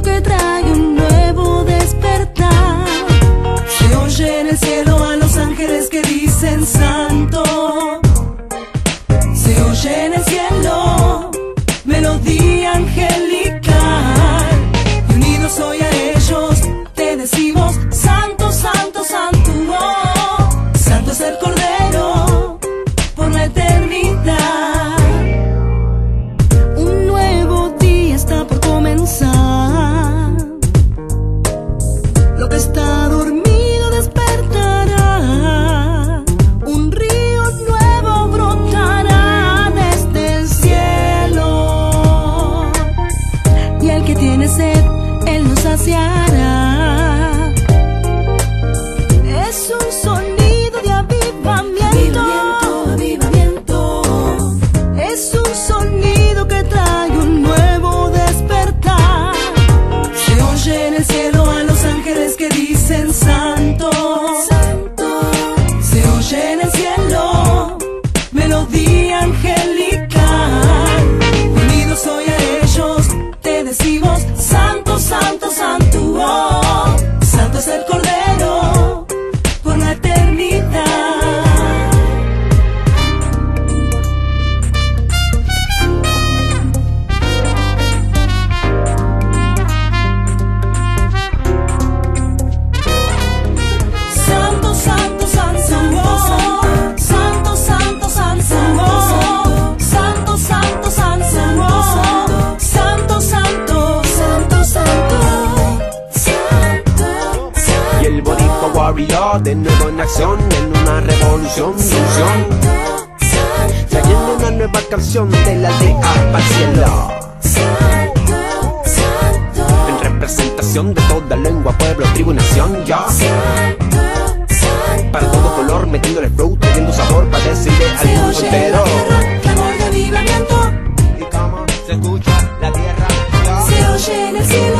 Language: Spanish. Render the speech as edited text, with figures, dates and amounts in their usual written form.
que trae un nuevo despertar. Se oye en el cielo a los ángeles que dicen santo. Se oye en el cielo melodía angelical, y unidos hoy a ellos te decimos santo, santo, santo. Oh, santo es el Cordero por la eternidad. Un nuevo día está por comenzar. Lo que está dormido despertará. Un río nuevo brotará desde el cielo, y el que tiene sed, Él nos saciará. Es un sonido de avivamiento, avivamiento. Es un sonido que trae un nuevo despertar. Se oye en el cielo a los ángeles que dicen santo, santo. Se oye en el cielo melodía angelical, unidos hoy a ellos te decimos santo, santo, santo. Oh, santo es el Cordero por la eternidad. Santo, santo, santo, oh. Santo, santo, santo, oh. Santo, santo, santo, oh. Santo, santo, santo, santo, santo. Y el boricua warrior de nuevo en acción, en una revolución de unción, trayendo una nueva canción de la aldea para el cielo, en representación de toda lengua, pueblo, tribu, nación, ya. Para todo color, metiéndole flow, trayendo sabor para decirle al mundo entero. Clamor de avivamiento, Y como se escucha la tierra, ya. se oye en el cielo.